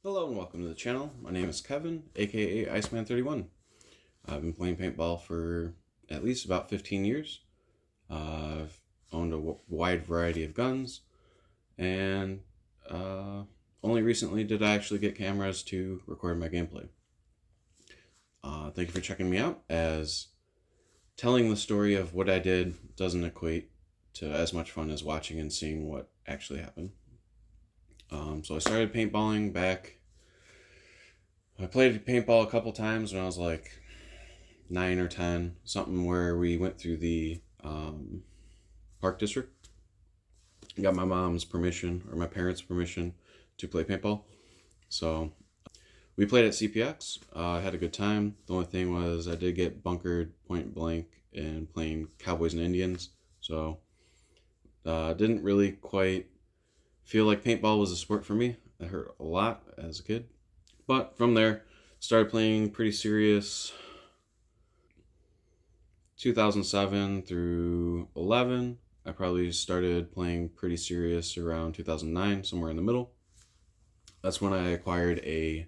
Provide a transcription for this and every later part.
Hello and welcome to the channel. My name is Kevin, aka Iceman 31. I've been playing paintball for at least about 15 years. I've owned a wide variety of guns, and only recently did I actually get cameras to record my gameplay. Thank you for checking me out, as telling the story of what I did doesn't equate to as much fun as watching and seeing what actually happened. So I started paintballing back. I played paintball a couple times when I was like 9 or 10, something where we went through the park district. Got my mom's permission or my parents' permission to play paintball. So we played at CPX. I had a good time. The only thing was I did get bunkered point blank in playing Cowboys and Indians. So didn't really quite feel like paintball was a sport for me. It hurt a lot as a kid. But from there, started playing pretty serious 2007 through 11. I probably started playing pretty serious around 2009, somewhere in the middle. That's when I acquired a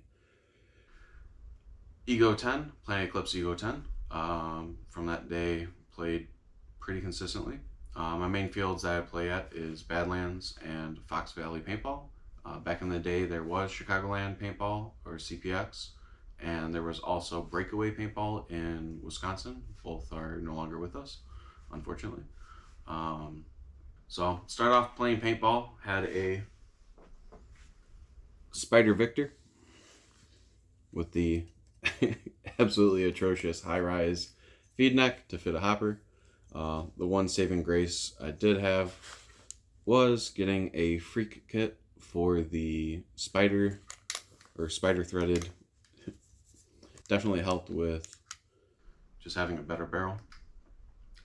Ego 10, Planet Eclipse Ego 10. From that day, played pretty consistently. My main fields that I play at is Badlands and Fox Valley Paintball. Back in the day, there was Chicagoland Paintball, or CPX, and there was also Breakaway Paintball in Wisconsin. Both are no longer with us, unfortunately. So started off playing paintball, had a Spider Victor with the absolutely atrocious high-rise feed neck to fit a hopper. The one saving grace I did have was getting a freak kit for the spider threaded. Definitely helped with just having a better barrel.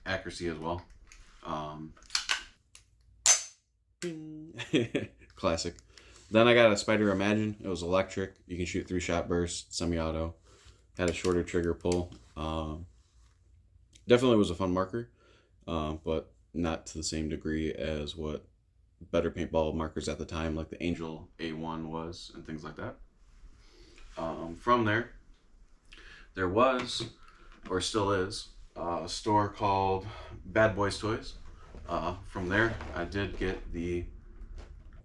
Accuracy as well. Classic. Then I got a Spider Imagine. It was electric. You can shoot 3-shot burst, semi-auto. Had a shorter trigger pull. Definitely was a fun marker, but not to the same degree as what better paintball markers at the time, like the Angel A1 was, and things like that. From there was, or still is, a store called Bad Boys Toys. From there, I did get the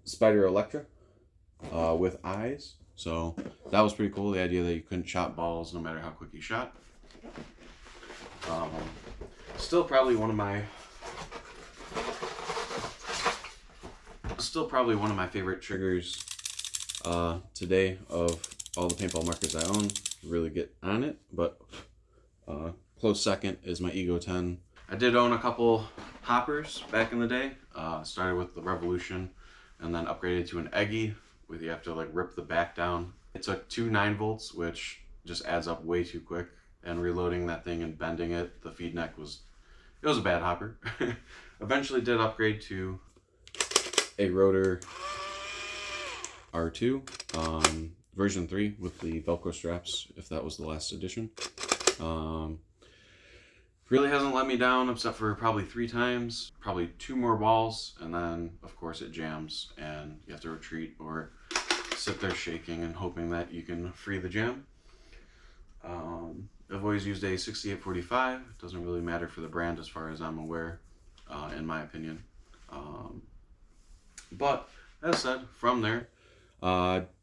Spider Electra with eyes. So that was pretty cool. The idea that you couldn't shot balls no matter how quick you shot. Still probably one of my favorite triggers today of all the paintball markers I own. Really get on it, but close second is my Ego 10. I did own a couple hoppers back in the day. Started with the Revolution and then upgraded to an Eggy, where you have to like rip the back down. It took 2 9-volts, which just adds up way too quick, and reloading that thing and bending it, the feed neck was a bad hopper. Eventually did upgrade to a Rotor R2 version 3 with the Velcro straps, if that was the last edition. Really hasn't let me down except for probably 3 times, probably 2 more balls, and then of course it jams and you have to retreat or sit there shaking and hoping that you can free the jam. I've always used a 6845. It doesn't really matter for the brand as far as I'm aware, in my opinion. But as said, from there,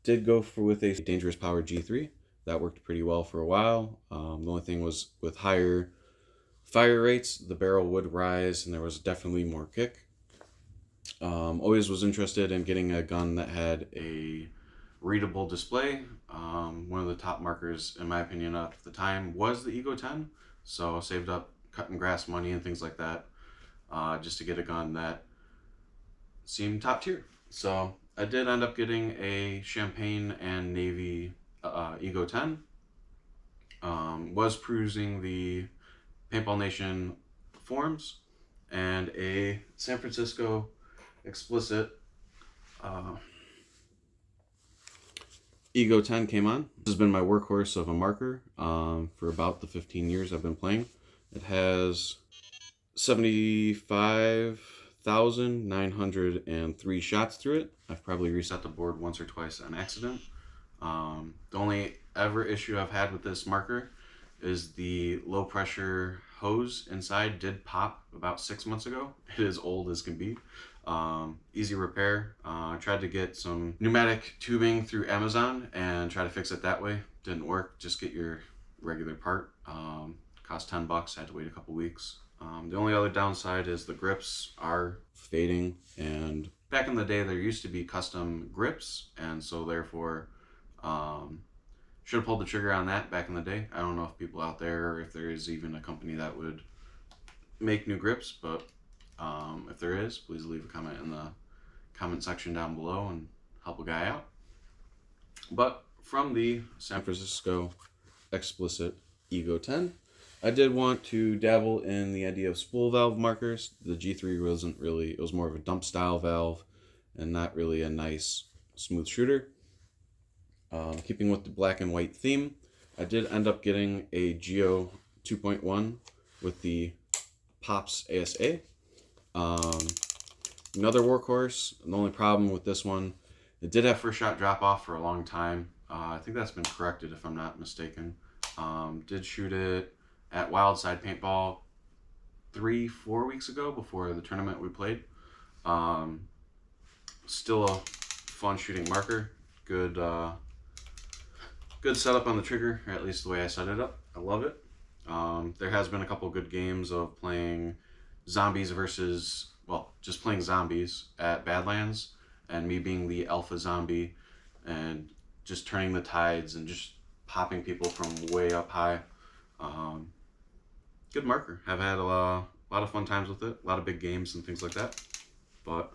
did go with a Dangerous Power G3. That worked pretty well for a while. The only thing was with higher fire rates, the barrel would rise and there was definitely more kick. Always was interested in getting a gun that had a readable display. One of the top markers, in my opinion, at the time was the Ego 10. So I saved up cutting grass money and things like that, just to get a gun that seemed top tier. So I did end up getting a Champagne and Navy Ego 10. Was perusing the Paintball Nation forums, and a San Francisco explicit Ego 10 came on. This has been my workhorse of a marker for about the 15 years I've been playing. It has 75,903 shots through it. I've probably reset the board once or twice on accident. The only ever issue I've had with this marker is the low pressure hose inside did pop about 6 months ago. It is old as can be. Easy repair. I tried to get some pneumatic tubing through Amazon and try to fix it that way. Didn't work. Just get your regular part. Cost $10. I had to wait a couple weeks. The only other downside is the grips are fading, and back in the day there used to be custom grips, and so therefore should have pulled the trigger on that back in the day. I don't know if people out there, or if there is even a company that would make new grips, but if there is, please leave a comment in the comment section down below and help a guy out. But from the San Francisco Explicit Ego 10, I did want to dabble in the idea of spool valve markers. The G3 wasn't really, it was more of a dump style valve and not really a nice smooth shooter. Keeping with the black and white theme, I did end up getting a Geo 2.1 with the Pops ASA. Another workhorse. The only problem with this one, it did have first shot drop off for a long time. I think that's been corrected if I'm not mistaken. Did shoot it at Wildside Paintball 3-4 weeks ago before the tournament we played. Still a fun shooting marker. Good setup on the trigger, or at least the way I set it up. I love it. There has been a couple good games of playing zombies versus, well, just playing zombies at Badlands, and me being the alpha zombie and just turning the tides and just popping people from way up high. Good marker. I've had a lot of fun times with it, a lot of big games and things like that. But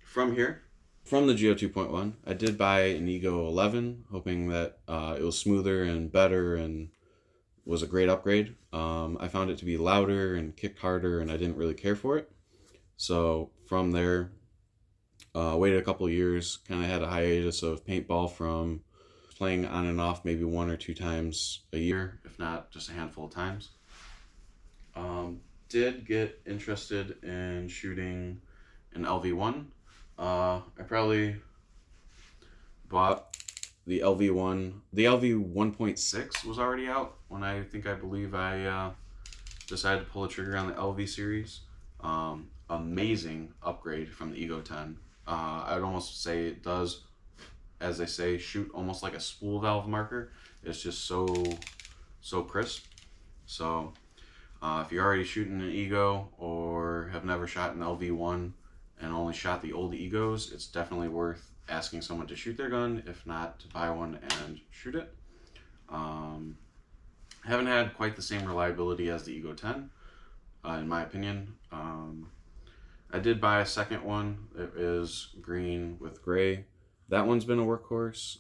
from the Geo 2.1, I did buy an Ego 11, hoping that it was smoother and better and was a great upgrade. I found it to be louder and kicked harder, and I didn't really care for it. So from there, waited a couple of years, kind of had a hiatus of paintball from playing on and off maybe 1 or 2 times a year, if not just a handful of times. Did get interested in shooting an LV1. I probably bought the LV1. The LV 1.6 was already out when I believe I decided to pull the trigger on the LV series. Amazing upgrade from the Ego 10. I'd almost say it does, as they say, shoot almost like a spool valve marker. It's just so crisp. So if you're already shooting an Ego or have never shot an LV1 and only shot the old Egos, it's definitely worth asking someone to shoot their gun, if not to buy one and shoot it. Haven't had quite the same reliability as the Ego 10, in my opinion. I did buy a second one. It is green with gray. That one's been a workhorse.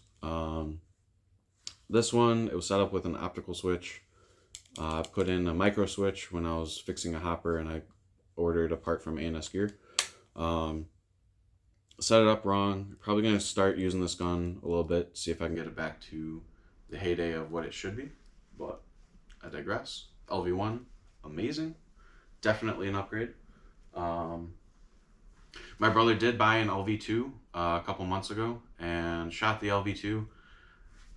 This one, it was set up with an optical switch. I put in a micro switch when I was fixing a hopper, and I ordered a part from A&S Gear. Set it up wrong. Probably going to start using this gun a little bit, see if I can get it back to the heyday of what it should be, but I digress. LV1, amazing. Definitely an upgrade. My brother did buy an LV2 a couple months ago and shot the LV2.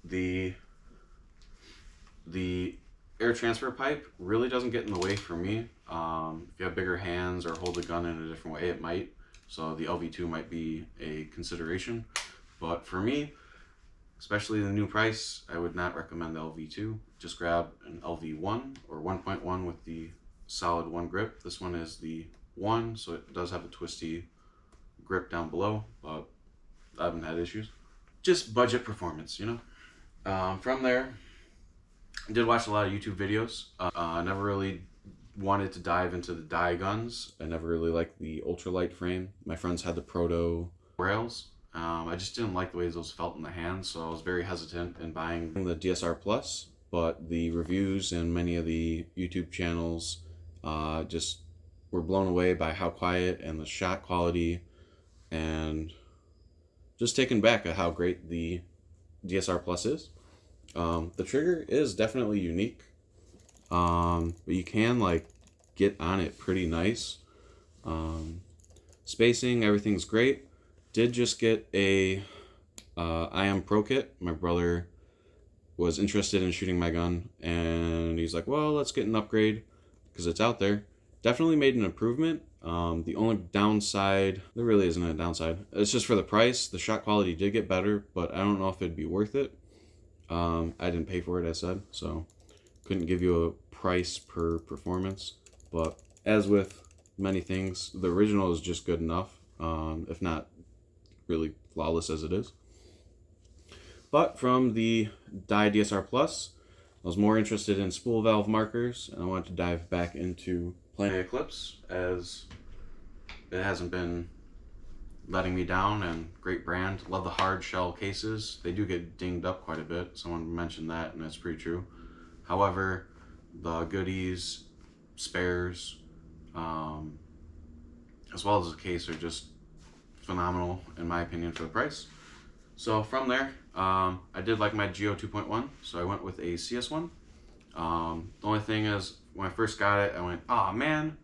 The air transfer pipe really doesn't get in the way for me. If you have bigger hands or hold the gun in a different way, it might. So the LV2 might be a consideration. But for me, especially the new price, I would not recommend the LV2. Just grab an LV1 or 1.1 with the solid 1 grip. This one is the 1, so it does have a twisty grip down below, but I haven't had issues. Just budget performance, you know? From there, I did watch a lot of YouTube videos. I never really wanted to dive into the dye guns. I never really liked the ultralight frame. My friends had the proto rails. I just didn't like the way those felt in the hand, so I was very hesitant in buying the DSR Plus, but the reviews and many of the YouTube channels just were blown away by how quiet and the shot quality, and just taken back at how great the DSR Plus is. The trigger is definitely unique, but you can get on it pretty nice. Spacing, everything's great. Did just get a I am Pro Kit. My brother was interested in shooting my gun, and he's like, well, let's get an upgrade because it's out there. Definitely made an improvement. The only downside, there really isn't a downside. It's just for the price. The shot quality did get better, but I don't know if it'd be worth it. I didn't pay for it, I said, so couldn't give you a price per performance. But as with many things, the original is just good enough, if not really flawless as it is. But from the Dye DSR Plus, I was more interested in spool valve markers, and I wanted to dive back into Planet Eclipse, as it hasn't been letting me down, and great brand. Love the hard shell cases. They do get dinged up quite a bit. Someone mentioned that, and that's pretty true. However, the goodies, spares, as well as the case are just phenomenal in my opinion for the price. So from there, I did like my Geo 2.1, so I went with a CS1. The only thing is, when I first got it, I went, oh man,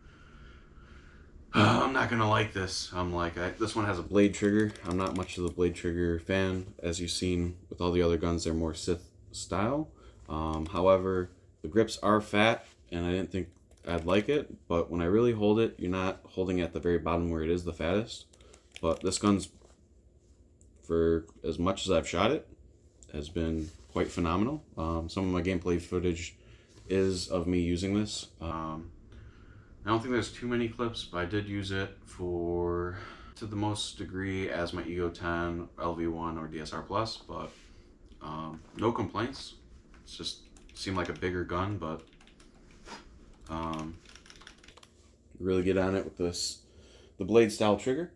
I'm not gonna like this. I'm like, this one has a blade trigger. I'm not much of the blade trigger fan. As you've seen with all the other guns, they're more Sith style. However, the grips are fat, and I didn't think I'd like it, but when I really hold it, you're not holding at the very bottom where it is the fattest. But this gun's, for as much as I've shot it, has been quite phenomenal. Some of my gameplay footage is of me using this. I don't think there's too many clips, but I did use it to the most degree as my Ego 10, LV1, or DSR Plus, but no complaints. It's just seemed like a bigger gun, but really get on it with the blade style trigger.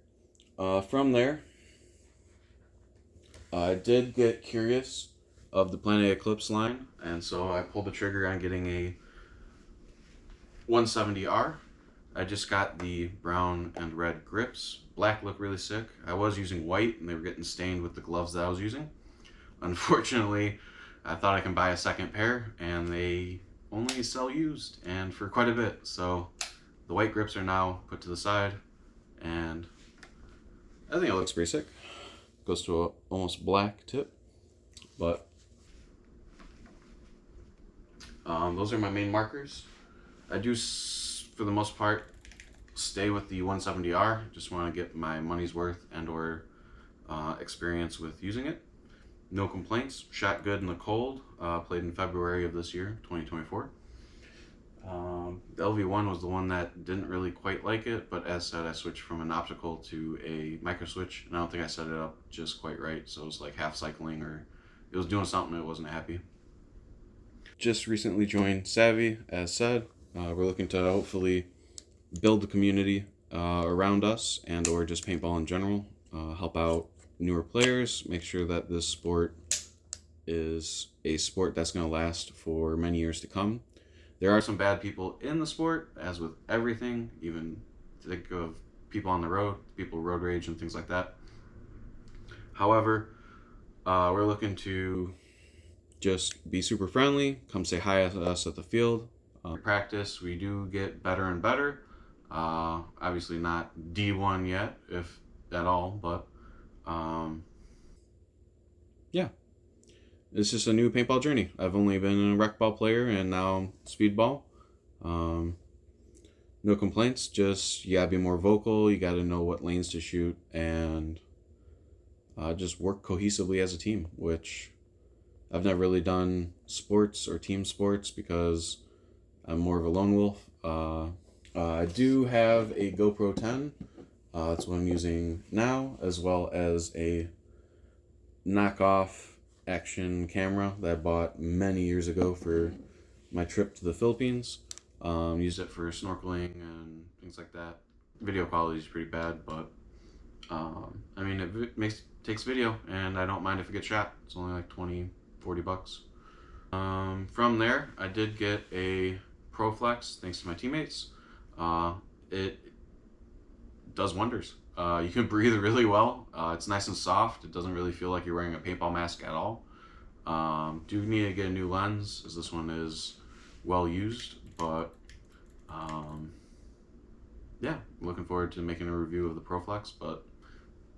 From there, I did get curious of the Planet Eclipse line, and so I pulled the trigger on getting a 170R. I just got the brown and red grips. Black looked really sick. I was using white, and they were getting stained with the gloves that I was using. Unfortunately, I thought I can buy a second pair, and they only sell used, and for quite a bit. So the white grips are now put to the side, and I think it looks pretty sick. Goes to a almost black tip, but those are my main markers. I do, for the most part, stay with the 170R. Just want to get my money's worth and or experience with using it. No complaints. Shot good in the cold. Played in February of this year, 2024. The LV1 was the one that didn't really quite like it, but as said, I switched from an optical to a micro switch, and I don't think I set it up just quite right, so it was like half cycling, or it was doing something that wasn't happy. Just recently joined Savvy, as said. We're looking to hopefully build the community around us, and or just paintball in general, help out newer players, make sure that this sport is a sport that's going to last for many years to come. There are some bad people in the sport, as with everything, even think of people on the road, people road rage and things like that. However, we're looking to just be super friendly, come say hi to us at the field. Practice, we do get better and better. Obviously not D1 yet, if at all, but yeah. It's just a new paintball journey. I've only been a rec ball player, and now speedball. No complaints, just you gotta be more vocal, you gotta know what lanes to shoot, and just work cohesively as a team, which I've never really done sports or team sports because I'm more of a lone wolf. I do have a GoPro 10. That's what I'm using now, as well as a knockoff action camera that I bought many years ago for my trip to the Philippines. Used it for snorkeling and things like that. Video quality is pretty bad, but I mean, it takes video, and I don't mind if it gets shot. It's only like $20-$40. From there, I did get a ProFlex thanks to my teammates. It does wonders. You can breathe really well. It's nice and soft. It doesn't really feel like you're wearing a paintball mask at all. Do need to get a new lens, as this one is well used, but yeah, looking forward to making a review of the ProFlex. But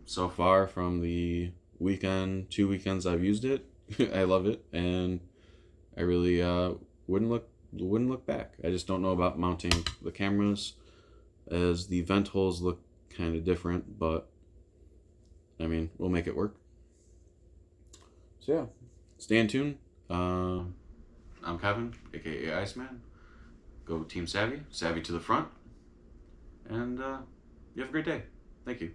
so far, from the 2 weekends I've used it. I love it, and I really wouldn't look back. I just don't know about mounting the cameras, as the vent holes look kind of different, but I mean, we'll make it work. So yeah, stay in tune. I'm Kevin, aka Iceman. Go Team Savvy, Savvy to the front, and you have a great day. Thank you.